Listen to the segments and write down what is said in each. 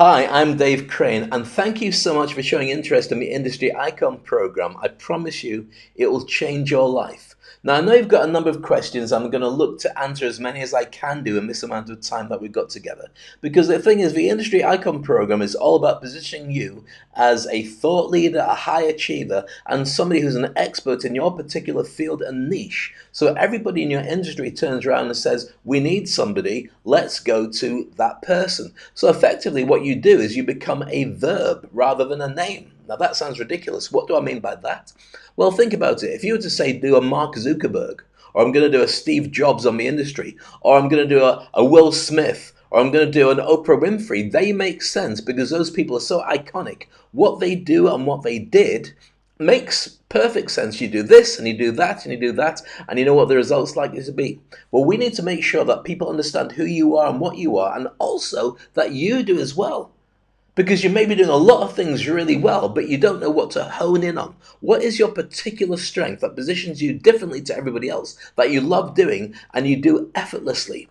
Hi, I'm Dave Crane, and thank you so much for showing interest in the Industry Icon program. I promise you it will change your life. Now, I know you've got a number of questions. I'm going to look to answer as many as I can do in this amount of time that we've got together. Because the thing is, the Industry Icon program is all about positioning you as a thought leader, a high achiever, and somebody who's an expert in your particular field and niche. So everybody in your industry turns around and says, we need somebody, let's go to that person. So effectively what you do is you become a verb rather than a name. Now that sounds ridiculous. What do I mean by that? Well, think about it. If you were to say do a Mark Zuckerberg, or I'm going to do a Steve Jobs on the industry, or I'm going to do a Will Smith, or I'm going to do an Oprah Winfrey, they make sense because those people are so iconic. What they do and what they did makes perfect sense. You do this and you do that and you do that, and you know what the result's likely to be. Well, we need to make sure that people understand who you are and what you are, and also that you do as well. Because you may be doing a lot of things really well, but you don't know what to hone in on. What is your particular strength that positions you differently to everybody else, that you love doing and you do effortlessly?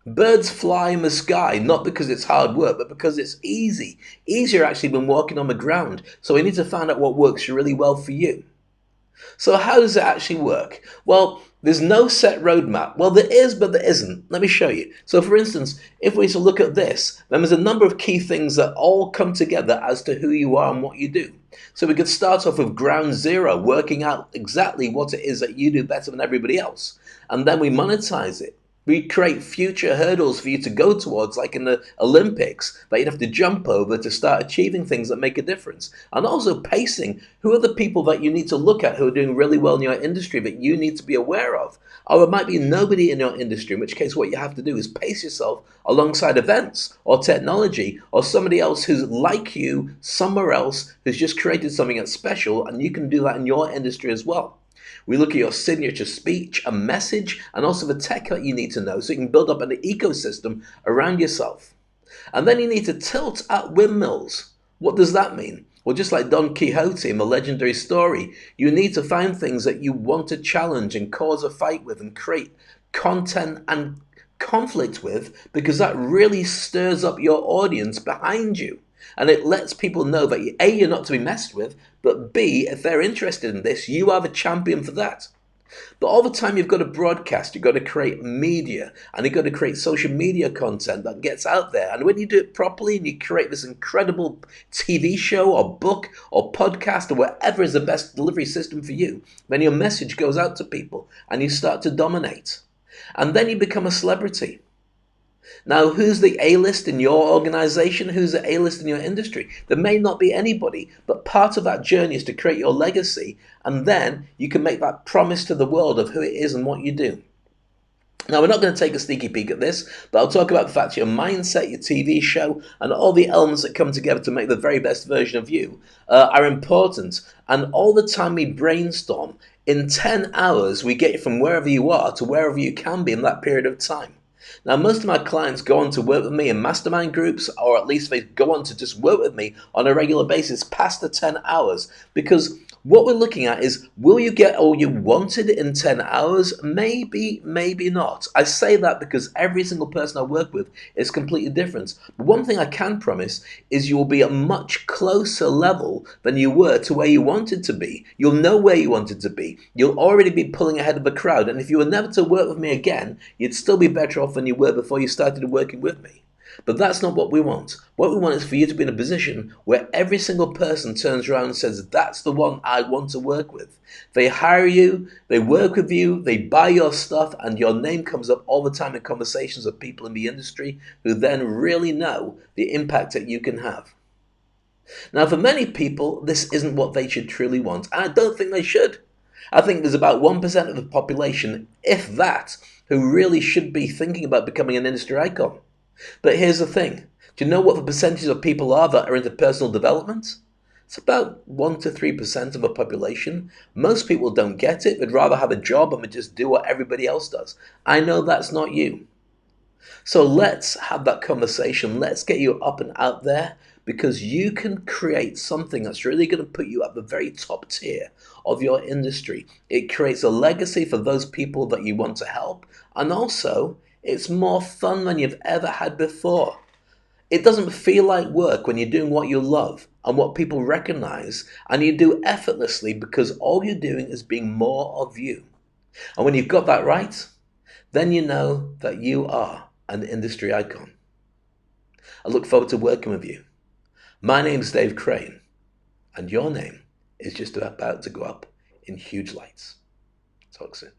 Birds fly in the sky, not because it's hard work, but because it's easy. Easier actually than walking on the ground. So we need to find out what works really well for you. So how does it actually work? Well, there's no set roadmap. Well, there is, but there isn't. Let me show you. So for instance, if we were to look at this, then there's a number of key things that all come together as to who you are and what you do. So we could start off with ground zero, working out exactly what it is that you do better than everybody else. And then we monetize it. We create future hurdles for you to go towards, like in the Olympics, that you'd have to jump over to start achieving things that make a difference. And also pacing. Who are the people that you need to look at who are doing really well in your industry that you need to be aware of? Or it might be nobody in your industry, in which case what you have to do is pace yourself alongside events or technology or somebody else who's like you somewhere else who's just created something that's special, and you can do that in your industry as well. We look at your signature speech, a message, and also the tech that you need to know so you can build up an ecosystem around yourself. And then you need to tilt at windmills. What does that mean? Well, just like Don Quixote in the legendary story, you need to find things that you want to challenge and cause a fight with and create content and conflict with, because that really stirs up your audience behind you. And it lets people know that A, you're not to be messed with, but B, if they're interested in this, you are the champion for that. But all the time you've got to broadcast, you've got to create media, and you've got to create social media content that gets out there. And when you do it properly and you create this incredible TV show or book or podcast or whatever is the best delivery system for you, then your message goes out to people and you start to dominate. And then you become a celebrity. Now, who's the A-list in your organization? Who's the A-list in your industry? There may not be anybody, but part of that journey is to create your legacy, and then you can make that promise to the world of who it is and what you do. Now, we're not going to take a sneaky peek at this, but I'll talk about the fact your mindset, your TV show, and all the elements that come together to make the very best version of you are important. And all the time we brainstorm, in 10 hours, we get you from wherever you are to wherever you can be in that period of time. Now, most of my clients go on to work with me in mastermind groups, or at least they go on to just work with me on a regular basis past the 10 hours, because what we're looking at is, will you get all you wanted in 10 hours? Maybe, maybe not. I say that because every single person I work with is completely different. But one thing I can promise is you will be at a much closer level than you were to where you wanted to be. You'll know where you wanted to be. You'll already be pulling ahead of the crowd. And if you were never to work with me again, you'd still be better off than you were before you started working with me. But that's not what we want. What we want is for you to be in a position where every single person turns around and says, that's the one I want to work with. They hire you, they work with you, they buy your stuff, and your name comes up all the time in conversations of people in the industry who then really know the impact that you can have. Now, for many people, this isn't what they should truly want, and I don't think they should. I think there's about 1% of the population, if that, who really should be thinking about becoming an industry icon. But here's the thing. Do you know what the percentage of people are that are into personal development? It's about 1 to 3% of the population. Most people don't get it. They'd rather have a job and just do what everybody else does. I know that's not you. So let's have that conversation. Let's get you up and out there, because you can create something that's really going to put you at the very top tier of your industry. It creates a legacy for those people that you want to help, and also it's more fun than you've ever had before. It doesn't feel like work when you're doing what you love and what people recognize, and you do effortlessly because all you're doing is being more of you. And when you've got that right, then you know that you are an industry icon. I look forward to working with you. My name's Dave Crane, and your name is just about to go up in huge lights. Talk soon.